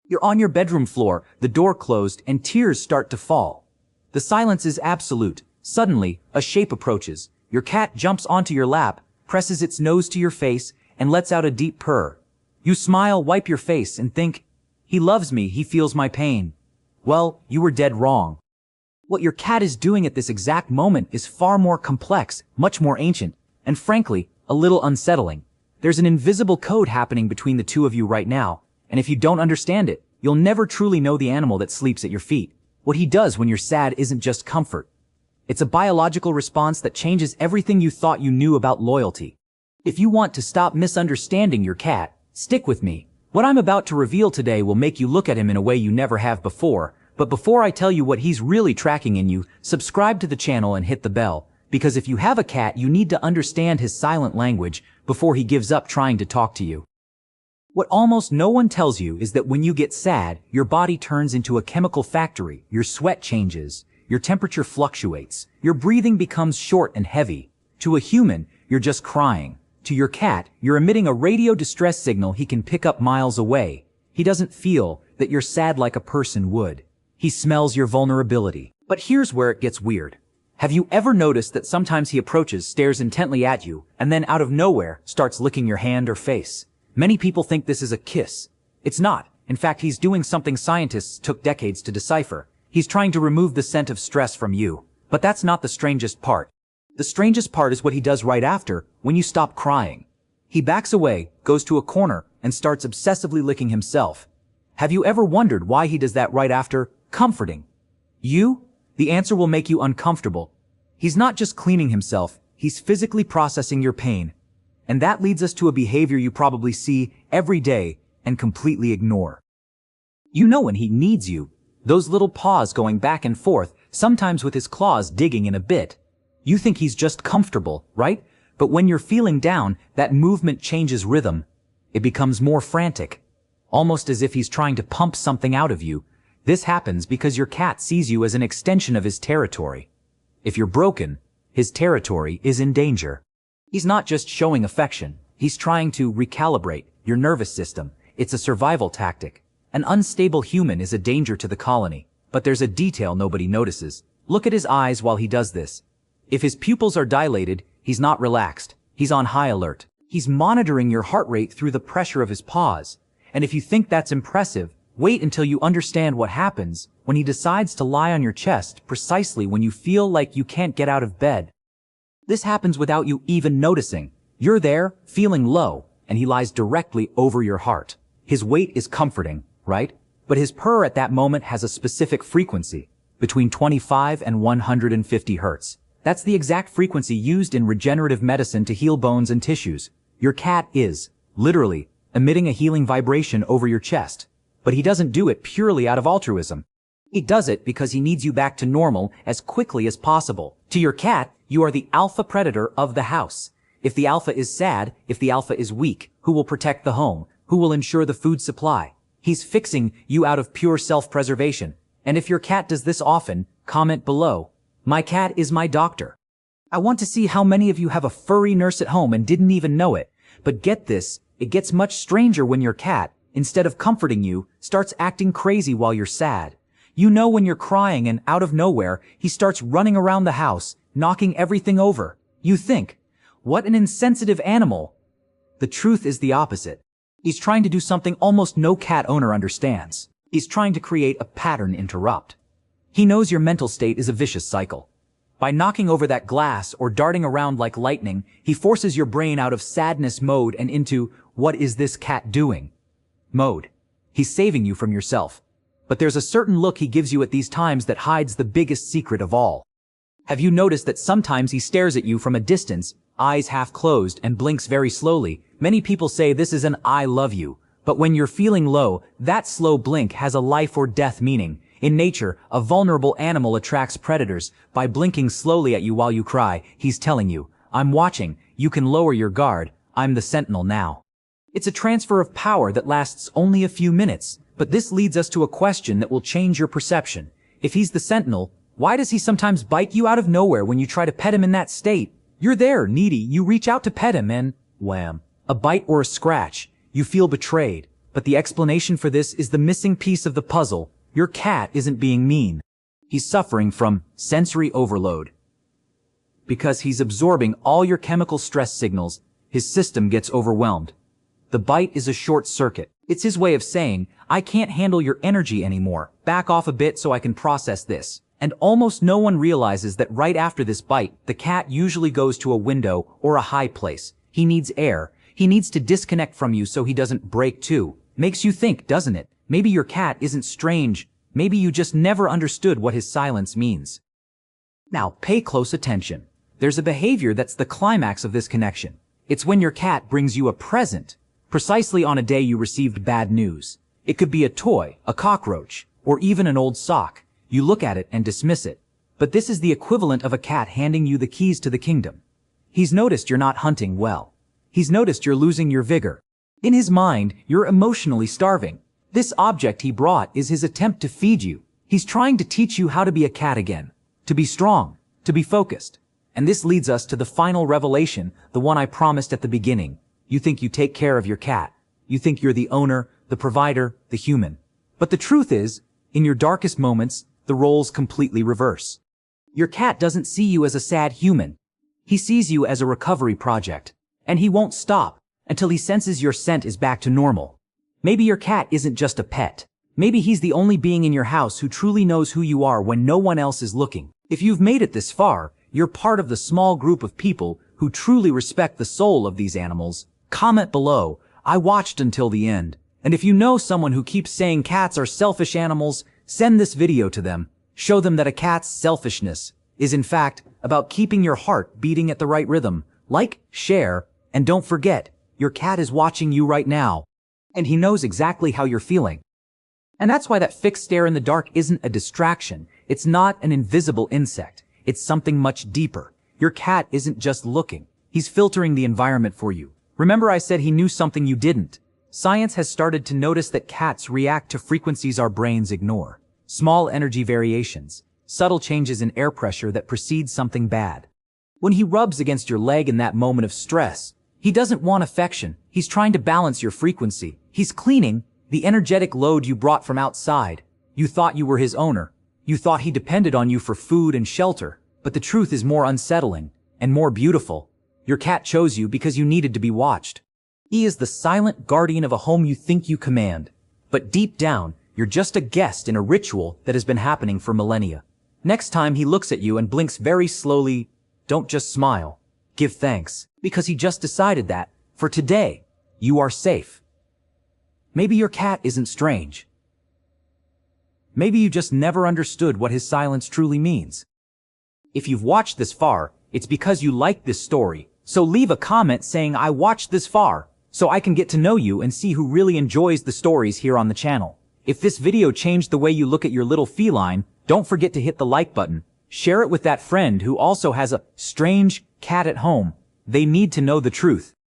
You're on your bedroom floor, the door closed, and tears start to fall. The silence is absolute. Suddenly, a shape approaches. Your cat jumps onto your lap, presses its nose to your face, and lets out a deep purr. You smile, wipe your face, and think, "He loves me, he feels my pain." Well, you were dead wrong. What your cat is doing at this exact moment is far more complex, much more ancient, and frankly, a little unsettling. There's an invisible code happening between the two of you right now, and if you don't understand it, you'll never truly know the animal that sleeps at your feet. What he does when you're sad isn't just comfort. It's a biological response that changes everything you thought you knew about loyalty. If you want to stop misunderstanding your cat, stick with me. What I'm about to reveal today will make you look at him in a way you never have before, but before I tell you what he's really tracking in you, subscribe to the channel and hit the bell, because if you have a cat, you need to understand his silent language before he gives up trying to talk to you. What almost no one tells you is that when you get sad, your body turns into a chemical factory, your sweat changes, your temperature fluctuates, your breathing becomes short and heavy. To a human, you're just crying. To your cat, you're emitting a radio distress signal he can pick up miles away. He doesn't feel that you're sad like a person would. He smells your vulnerability. But here's where it gets weird. Have you ever noticed that sometimes he approaches, stares intently at you, and then out of nowhere starts licking your hand or face? Many people think this is a kiss. It's not. In fact, he's doing something scientists took decades to decipher. He's trying to remove the scent of stress from you. But that's not the strangest part. The strangest part is what he does right after, when you stop crying. He backs away, goes to a corner, and starts obsessively licking himself. Have you ever wondered why he does that right after comforting you? The answer will make you uncomfortable. He's not just cleaning himself, he's physically processing your pain. And that leads us to a behavior you probably see every day and completely ignore. You know when he needs you, those little paws going back and forth, sometimes with his claws digging in a bit. You think he's just comfortable, right? But when you're feeling down, that movement changes rhythm. It becomes more frantic, almost as if he's trying to pump something out of you. This happens because your cat sees you as an extension of his territory. If you're broken, his territory is in danger. He's not just showing affection. He's trying to recalibrate your nervous system. It's a survival tactic. An unstable human is a danger to the colony. But there's a detail nobody notices. Look at his eyes while he does this. If his pupils are dilated, he's not relaxed. He's on high alert. He's monitoring your heart rate through the pressure of his paws. And if you think that's impressive, wait until you understand what happens when he decides to lie on your chest precisely when you feel like you can't get out of bed. This happens without you even noticing. You're there, feeling low, and he lies directly over your heart. His weight is comforting, right? But his purr at that moment has a specific frequency, between 25 and 150 hertz. That's the exact frequency used in regenerative medicine to heal bones and tissues. Your cat is, literally, emitting a healing vibration over your chest. But he doesn't do it purely out of altruism. He does it because he needs you back to normal as quickly as possible. To your cat, you are the alpha predator of the house. If the alpha is sad, if the alpha is weak, who will protect the home? Who will ensure the food supply? He's fixing you out of pure self-preservation. And if your cat does this often, comment below. My cat is my doctor. I want to see how many of you have a furry nurse at home and didn't even know it. But get this, it gets much stranger when your cat, instead of comforting you, starts acting crazy while you're sad. You know when you're crying and out of nowhere, he starts running around the house, knocking everything over. You think, what an insensitive animal. The truth is the opposite. He's trying to do something almost no cat owner understands. He's trying to create a pattern interrupt. He knows your mental state is a vicious cycle. By knocking over that glass or darting around like lightning, he forces your brain out of sadness mode and into, what is this cat doing? Mode. He's saving you from yourself. But there's a certain look he gives you at these times that hides the biggest secret of all. Have you noticed that sometimes he stares at you from a distance, eyes half closed, and blinks very slowly? Many people say this is an I love you. But when you're feeling low, that slow blink has a life or death meaning. In nature, a vulnerable animal attracts predators. By blinking slowly at you while you cry, he's telling you, I'm watching, you can lower your guard, I'm the sentinel now. It's a transfer of power that lasts only a few minutes. But this leads us to a question that will change your perception. If he's the sentinel, why does he sometimes bite you out of nowhere when you try to pet him in that state? You're there, needy, you reach out to pet him and, wham, a bite or a scratch. You feel betrayed. But the explanation for this is the missing piece of the puzzle. Your cat isn't being mean. He's suffering from sensory overload. Because he's absorbing all your chemical stress signals, his system gets overwhelmed. The bite is a short circuit. It's his way of saying, I can't handle your energy anymore. Back off a bit so I can process this. And almost no one realizes that right after this bite, the cat usually goes to a window or a high place. He needs air. He needs to disconnect from you so he doesn't break too. Makes you think, doesn't it? Maybe your cat isn't strange. Maybe you just never understood what his silence means. Now, pay close attention. There's a behavior that's the climax of this connection. It's when your cat brings you a present, precisely on a day you received bad news. It could be a toy, a cockroach, or even an old sock. You look at it and dismiss it. But this is the equivalent of a cat handing you the keys to the kingdom. He's noticed you're not hunting well. He's noticed you're losing your vigor. In his mind, you're emotionally starving. This object he brought is his attempt to feed you. He's trying to teach you how to be a cat again, to be strong, to be focused. And this leads us to the final revelation, the one I promised at the beginning. You think you take care of your cat. You think you're the owner, the provider, the human. But the truth is, in your darkest moments, the roles completely reverse. Your cat doesn't see you as a sad human. He sees you as a recovery project. And he won't stop until he senses your scent is back to normal. Maybe your cat isn't just a pet. Maybe he's the only being in your house who truly knows who you are when no one else is looking. If you've made it this far, you're part of the small group of people who truly respect the soul of these animals. Comment below, I watched until the end. And if you know someone who keeps saying cats are selfish animals, send this video to them. Show them that a cat's selfishness is in fact about keeping your heart beating at the right rhythm. Like, share, and don't forget, your cat is watching you right now. And he knows exactly how you're feeling. And that's why that fixed stare in the dark isn't a distraction. It's not an invisible insect. It's something much deeper. Your cat isn't just looking. He's filtering the environment for you. Remember I said he knew something you didn't. Science has started to notice that cats react to frequencies our brains ignore. Small energy variations, subtle changes in air pressure that precede something bad. When he rubs against your leg in that moment of stress, he doesn't want affection. He's trying to balance your frequency. He's cleaning the energetic load you brought from outside. You thought you were his owner. You thought he depended on you for food and shelter. But the truth is more unsettling and more beautiful. Your cat chose you because you needed to be watched. He is the silent guardian of a home you think you command. But deep down, you're just a guest in a ritual that has been happening for millennia. Next time he looks at you and blinks very slowly, don't just smile. Give thanks, because he just decided that, for today, you are safe. Maybe your cat isn't strange. Maybe you just never understood what his silence truly means. If you've watched this far, it's because you like this story. So leave a comment saying I watched this far, so I can get to know you and see who really enjoys the stories here on the channel. If this video changed the way you look at your little feline, don't forget to hit the like button. Share it with that friend who also has a strange cat at home. They need to know the truth.